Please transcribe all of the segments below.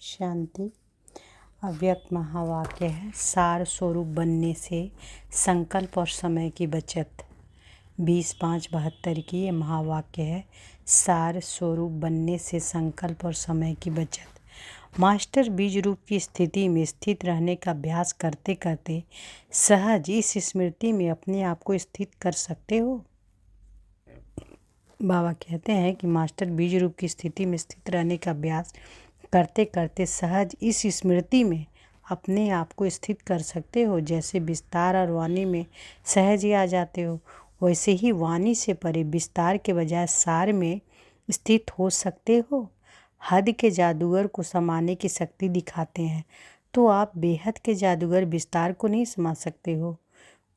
शांति। अव्यक्त महावाक्य है, सार स्वरूप बनने से संकल्प और समय की बचत। 20/5/72 की ये महावाक्य है, सार स्वरूप बनने से संकल्प और समय की बचत। मास्टर बीज रूप की स्थिति में स्थित रहने का अभ्यास करते करते सहज इस स्मृति में अपने आप को स्थित कर सकते हो। बाबा कहते हैं कि मास्टर बीज रूप की स्थिति में स्थित रहने का अभ्यास करते करते सहज इस स्मृति में अपने आप को स्थित कर सकते हो। जैसे विस्तार और वाणी में सहज ही आ जाते हो, वैसे ही वाणी से परे विस्तार के बजाय सार में स्थित हो सकते हो। हद के जादूगर को समाने की शक्ति दिखाते हैं, तो आप बेहद के जादूगर विस्तार को नहीं समा सकते हो।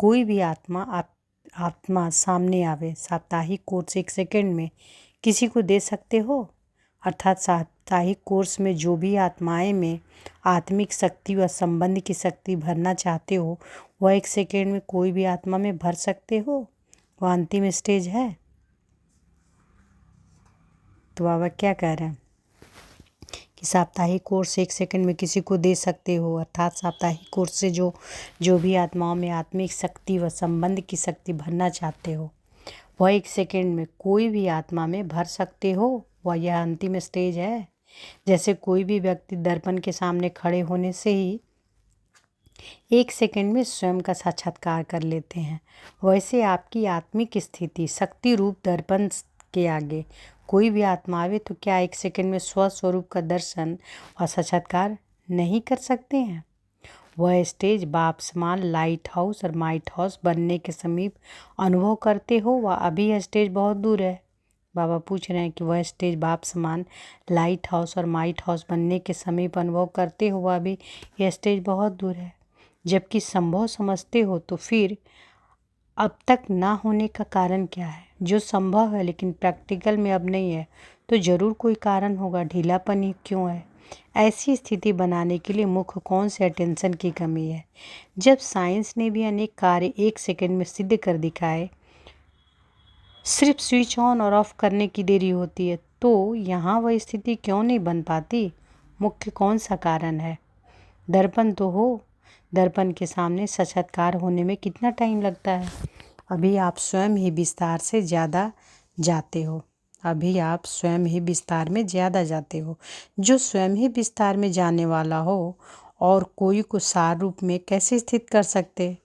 कोई भी आत्मा सामने आवे, साप्ताहिक कोर्स 1 सेकंड में किसी को दे सकते हो। अर्थात साप्ताहिक कोर्स में जो भी आत्माएं में आत्मिक शक्ति व संबंध की शक्ति भरना चाहते हो, वह 1 सेकंड में कोई भी आत्मा में भर सकते हो। वह अंतिम स्टेज है। तो बाबा क्या कह रहे हैं कि साप्ताहिक कोर्स 1 सेकंड में किसी को दे सकते हो। अर्थात साप्ताहिक कोर्स से जो भी आत्माओं में आत्मिक शक्ति व संबंध की शक्ति भरना चाहते हो, वह 1 सेकंड में कोई भी आत्मा में भर सकते हो। वह यह अंतिम स्टेज है। जैसे कोई भी व्यक्ति दर्पण के सामने खड़े होने से ही 1 सेकंड में स्वयं का साक्षात्कार कर लेते हैं, वैसे आपकी आत्मिक स्थिति शक्ति रूप दर्पण के आगे कोई भी आत्मा आवे तो क्या 1 सेकंड में स्वस्वरूप का दर्शन और साक्षात्कार नहीं कर सकते हैं। वह स्टेज बाप समान लाइट हाउस और माइट हाउस बनने के समीप अनुभव करते हो, वह अभी यह स्टेज बहुत दूर है। बाबा पूछ रहे हैं कि वह स्टेज बाप समान लाइट हाउस और माइट हाउस बनने के समीप अनुभव करते हो, वह अभी यह स्टेज बहुत दूर है। जबकि संभव समझते हो तो फिर अब तक ना होने का कारण क्या है। जो संभव है लेकिन प्रैक्टिकल में अब नहीं है, तो जरूर कोई कारण होगा। ढीलापन ही क्यों है। ऐसी स्थिति बनाने के लिए मुख्य कौन से अटेंशन की कमी है। जब साइंस ने भी अनेक कार्य 1 सेकंड में सिद्ध कर दिखाए, सिर्फ स्विच ऑन और ऑफ करने की देरी होती है, तो यहाँ वह स्थिति क्यों नहीं बन पाती। मुख्य कौन सा कारण है। दर्पण तो हो, दर्पण के सामने साक्षात्कार होने में कितना टाइम लगता है। अभी आप स्वयं ही विस्तार से ज़्यादा जाते हो। जो स्वयं ही विस्तार में जाने वाला हो और कोई को सार रूप में कैसे स्थित कर सकते।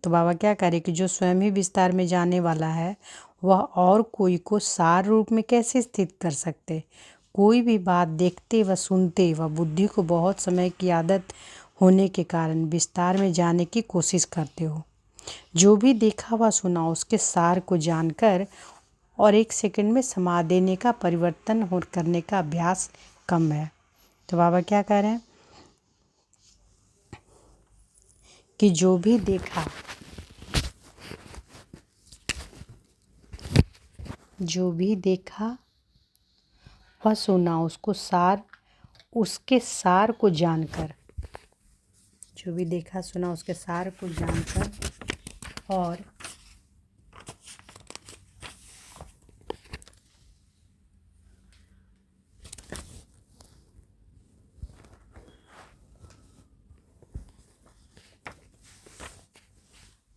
तो बाबा क्या करे कि जो स्वयं ही विस्तार में जाने वाला है, वह और कोई को सार रूप में कैसे स्थित कर सकते। कोई भी बात देखते व सुनते व बुद्धि को बहुत समय की आदत होने के कारण विस्तार में जाने की कोशिश करते हो। जो भी देखा व सुना उसके सार को जानकर और 1 सेकंड में समा देने का परिवर्तन करने का अभ्यास कम है। तो बाबा क्या कह रहे हैं कि जो भी देखा व सुना उसके सार को जानकर और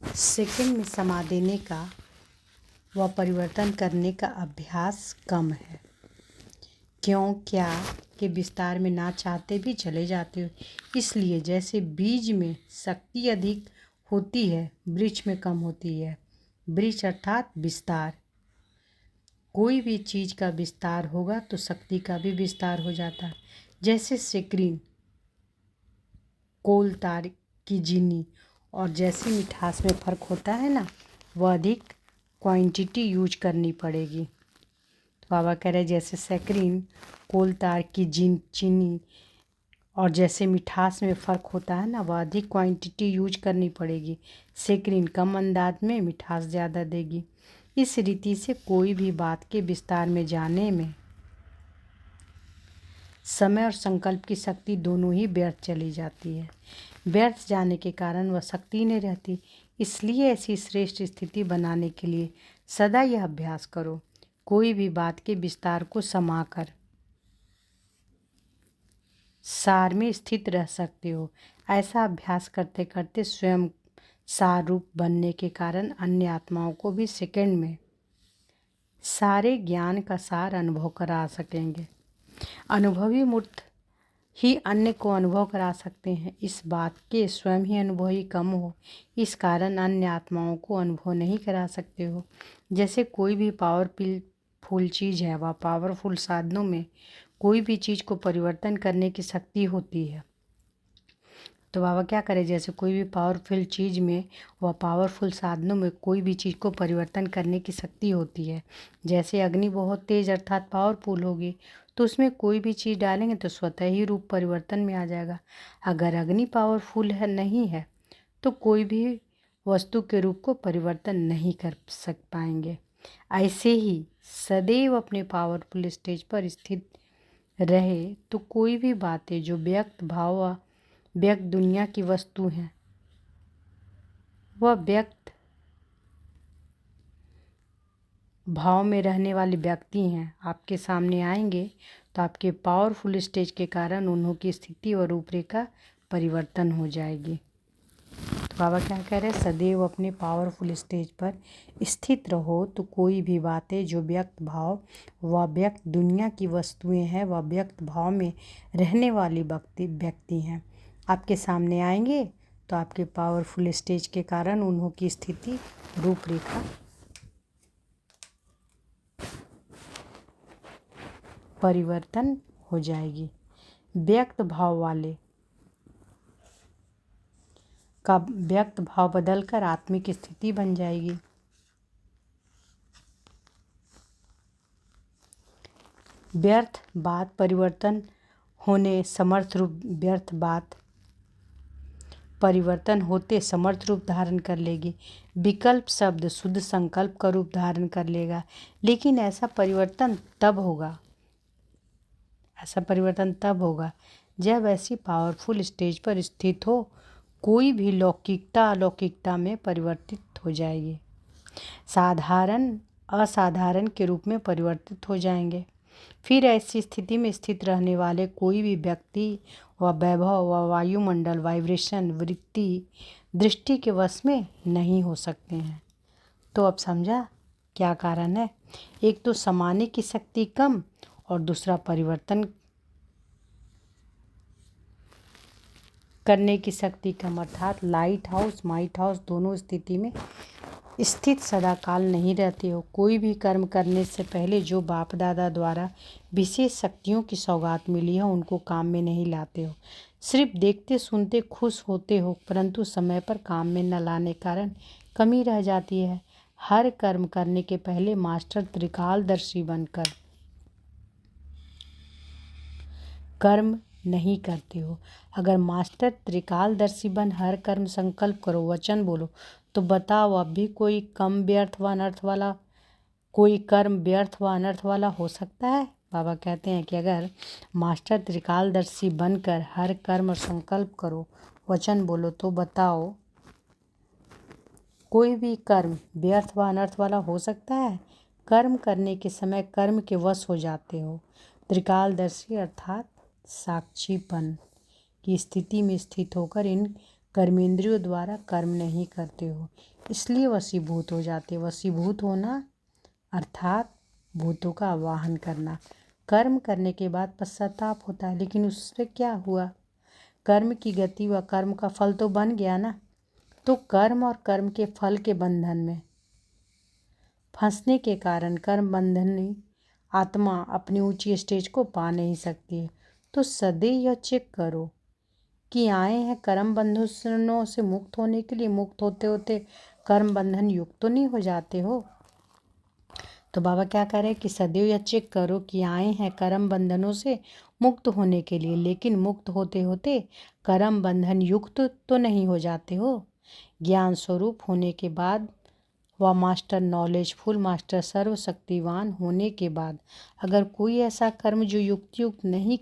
सेकंड में समा देने का व परिवर्तन करने का अभ्यास कम है। क्यों क्या के विस्तार में ना चाहते भी चले जाते हो। इसलिए जैसे बीज में शक्ति अधिक होती है, वृक्ष में कम होती है। वृक्ष अर्थात विस्तार। कोई भी चीज़ का विस्तार होगा तो शक्ति का भी विस्तार हो जाता है। जैसे सेक्रीन, कोल तार की चीनी और जैसी मिठास में फ़र्क होता है ना, वह अधिक क्वांटिटी यूज करनी पड़ेगी। तो बाबा कह रहे जैसे सेक्रीन, कोल तार की चीनी और जैसे मिठास में फ़र्क होता है ना, वह अधिक क्वांटिटी यूज करनी पड़ेगी। सेक्रीन कम अंदाज में, मिठास ज़्यादा देगी। इस रीति से कोई भी बात के विस्तार में जाने में समय और संकल्प की शक्ति दोनों ही व्यर्थ चली जाती है। व्यर्थ जाने के कारण वह शक्ति नहीं रहती। इसलिए ऐसी श्रेष्ठ स्थिति बनाने के लिए सदा यह अभ्यास करो, कोई भी बात के विस्तार को समाकर सार में स्थित रह सकते हो। ऐसा अभ्यास करते करते स्वयं सार रूप बनने के कारण अन्य आत्माओं को भी सेकंड में सारे ज्ञान का सार अनुभव करा सकेंगे। अनुभवी मूर्त ही अन्य को अनुभव करा सकते हैं। इस बात के स्वयं ही अनुभवी कम हो, इस कारण अन्य आत्माओं को अनुभव नहीं करा सकते हो। जैसे कोई भी पावरफुल चीज़ है, वह पावरफुल साधनों में कोई भी चीज़ को परिवर्तन करने की शक्ति होती है। तो बाबा क्या करें, जैसे कोई भी पावरफुल चीज़ में वह पावरफुल साधनों में कोई भी चीज़ को परिवर्तन करने की शक्ति होती है। जैसे अग्नि बहुत तेज अर्थात पावरफुल होगी, तो उसमें कोई भी चीज़ डालेंगे तो स्वतः ही रूप परिवर्तन में आ जाएगा। अगर अग्नि पावरफुल है नहीं है तो कोई भी वस्तु के रूप को परिवर्तन नहीं कर पाएंगे। ऐसे ही सदैव अपने पावरफुल स्टेज पर स्थित रहे तो कोई भी बातें जो व्यक्त दुनिया की वस्तु हैं, वह व्यक्त भाव में रहने वाले व्यक्ति हैं, आपके सामने आएंगे तो आपके पावरफुल स्टेज के कारण उन्हों की स्थिति और रूपरेखा परिवर्तन हो जाएगी। तो बाबा क्या कह रहे हैं, सदैव अपने पावरफुल स्टेज पर स्थित रहो तो कोई भी बातें जो व्यक्त भाव व व्यक्त दुनिया की वस्तुएं हैं, वह व्यक्त भाव में रहने वाली व्यक्ति हैं, आपके सामने आएंगे तो आपके पावरफुल स्टेज के कारण उन्हों की स्थिति रूपरेखा परिवर्तन हो जाएगी। व्यक्त भाव वाले का व्यक्त भाव बदलकर आत्मिक स्थिति बन जाएगी। व्यर्थ बात परिवर्तन होने समर्थ रूप व्यर्थ बात परिवर्तन होते समर्थ रूप धारण कर लेगी। विकल्प शब्द शुद्ध संकल्प का रूप धारण कर लेगा। लेकिन ऐसा परिवर्तन तब होगा जब ऐसी पावरफुल स्टेज पर स्थित हो, कोई भी लौकिकता अलौकिकता में परिवर्तित हो जाएगी। साधारण असाधारण के रूप में परिवर्तित हो जाएंगे। फिर ऐसी स्थिति में स्थित रहने वाले कोई भी व्यक्ति व वैभव व वायुमंडल वाइब्रेशन वृत्ति दृष्टि के वश में नहीं हो सकते हैं। तो अब समझा क्या कारण है। एक तो समाने की शक्ति कम और दूसरा परिवर्तन करने की शक्ति कम, अर्थात लाइट हाउस माइट हाउस दोनों स्थिति में स्थित सदाकाल नहीं रहते हो। कोई भी कर्म करने से पहले जो बाप दादा द्वारा विशेष शक्तियों की सौगात मिली है उनको काम में नहीं लाते हो। सिर्फ देखते सुनते खुश होते हो, परंतु समय पर काम में न लाने कारण कमी रह जाती है। हर कर्म करने के पहले मास्टर त्रिकालदर्शी बनकर कर्म नहीं करते हो। अगर मास्टर त्रिकालदर्शी बन हर कर्म संकल्प करो, वचन बोलो, तो बताओ अब भी कोई कर्म व्यर्थ व अनर्थ वाला हो सकता है। बाबा कहते हैं कि अगर मास्टर त्रिकालदर्शी बनकर हर कर्म और संकल्प करो, वचन बोलो, तो बताओ कोई भी कर्म व्यर्थ व अनर्थ वाला हो सकता है। कर्म करने के समय कर्म के वश हो जाते हो। त्रिकालदर्शी अर्थात साक्षीपन की स्थिति में स्थित होकर इन कर्मेंद्रियों द्वारा कर्म नहीं करते हो, इसलिए वशीभूत हो जाते। वशीभूत होना अर्थात भूतों का आवाहन करना। कर्म करने के बाद पश्चाताप होता है, लेकिन उससे क्या हुआ, कर्म की गति व कर्म का फल तो बन गया ना। तो कर्म और कर्म के फल के बंधन में फंसने के कारण कर्म बंधनी आत्मा अपनी ऊंची स्टेज को पा नहीं सकती है। तो सदैव यह चेक करो कि आए हैं कर्म बंधनों से मुक्त होने के लिए, मुक्त होते होते कर्म बंधन युक्त तो नहीं हो जाते हो। तो बाबा क्या कह रहे हैं कि सदैव यह चेक करो कि आए हैं कर्म बंधनों से मुक्त होने के लिए, लेकिन मुक्त होते होते कर्म बंधन युक्त तो नहीं हो जाते हो। ज्ञान स्वरूप होने के बाद व मास्टर नॉलेजफुल मास्टर सर्वशक्तिवान होने के बाद अगर कोई ऐसा कर्म जो युक्त नहीं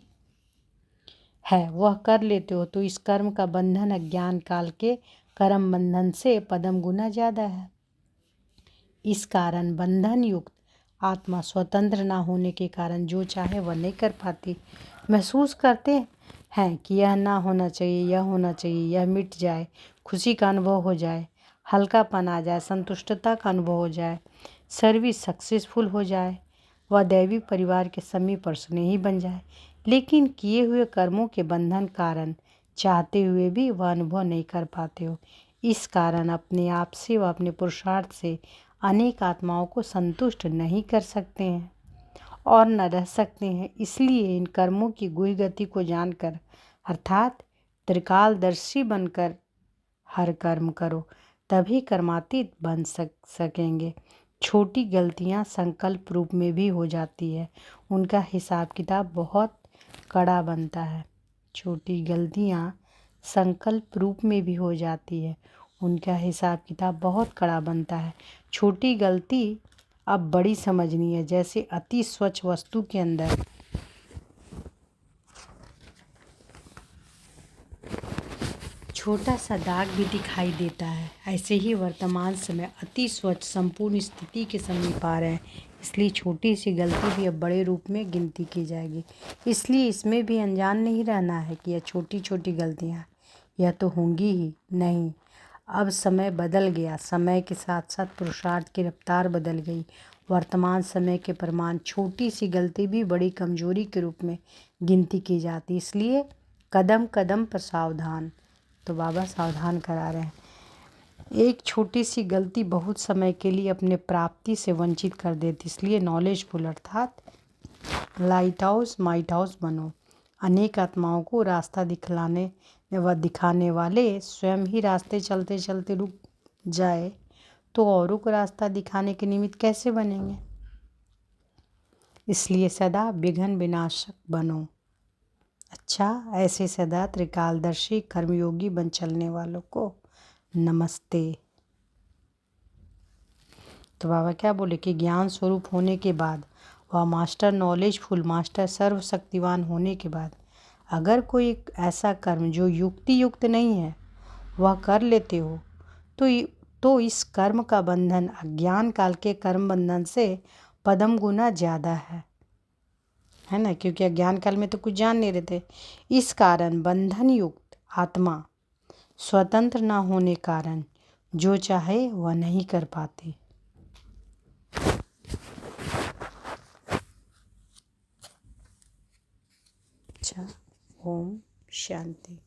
है वह कर लेते हो, तो इस कर्म का बंधन अज्ञान काल के कर्म बंधन से पदम गुना ज़्यादा है। इस कारण बंधन युक्त आत्मा स्वतंत्र ना होने के कारण जो चाहे वह नहीं कर पाती। महसूस करते हैं कि यह ना होना चाहिए, यह होना चाहिए, यह मिट जाए, खुशी का अनुभव हो जाए, हल्कापन आ जाए, संतुष्टता का अनुभव हो जाए, सर्विस सक्सेसफुल हो जाए, वह दैविक परिवार के समीप और स्नेही बन जाए। लेकिन किए हुए कर्मों के बंधन कारण चाहते हुए भी वह अनुभव नहीं कर पाते हो। इस कारण अपने आप से व अपने पुरुषार्थ से अनेक आत्माओं को संतुष्ट नहीं कर सकते हैं और न रह सकते हैं। इसलिए इन कर्मों की गुहि गति को जानकर अर्थात त्रिकालदर्शी बनकर हर कर्म करो, तभी कर्मातीत बन सकेंगे। छोटी गलतियां संकल्प रूप में भी हो जाती है, उनका हिसाब किताब बहुत कड़ा बनता है। छोटी गलतियां संकल्प रूप में भी हो जाती है, उनका हिसाब किताब बहुत कड़ा बनता है। छोटी गलती अब बड़ी समझनी है। जैसे अति स्वच्छ वस्तु के अंदर छोटा सा दाग भी दिखाई देता है, ऐसे ही वर्तमान समय अति स्वच्छ संपूर्ण स्थिति के समीप आ रहे हैं। इसलिए छोटी सी गलती भी अब बड़े रूप में गिनती की जाएगी। इसलिए इसमें भी अनजान नहीं रहना है कि यह छोटी छोटी गलतियाँ यह तो होंगी ही नहीं। अब समय बदल गया, समय के साथ साथ पुरुषार्थ की रफ्तार बदल गई। वर्तमान समय के प्रमाण छोटी सी गलती भी बड़ी कमजोरी के रूप में गिनती की जाती। इसलिए कदम कदम पर सावधान। तो बाबा सावधान करा रहे हैं। एक छोटी सी गलती बहुत समय के लिए अपने प्राप्ति से वंचित कर देती। इसलिए नॉलेजफुल अर्थात लाइट हाउस माइट हाउस बनो। अनेक आत्माओं को रास्ता दिखलाने व दिखाने वाले स्वयं ही रास्ते चलते चलते रुक जाए तो औरों को रास्ता दिखाने के निमित्त कैसे बनेंगे। इसलिए सदा विघ्न विनाशक बनो। अच्छा, ऐसे सदा त्रिकालदर्शी कर्मयोगी बन चलने वालों को नमस्ते। तो बाबा क्या बोले कि ज्ञान स्वरूप होने के बाद वह मास्टर नॉलेजफुल मास्टर सर्वशक्तिवान होने के बाद अगर कोई ऐसा कर्म जो युक्ति युक्त नहीं है वह कर लेते हो तो इस कर्म का बंधन अज्ञान काल के कर्म बंधन से पदम गुना ज़्यादा है ना, क्योंकि अज्ञान काल में तो कुछ जान नहीं रहे थे। इस कारण बंधन युक्त आत्मा स्वतंत्र न होने कारण जो चाहे वह नहीं कर पाते। अच्छा, ओम शांति।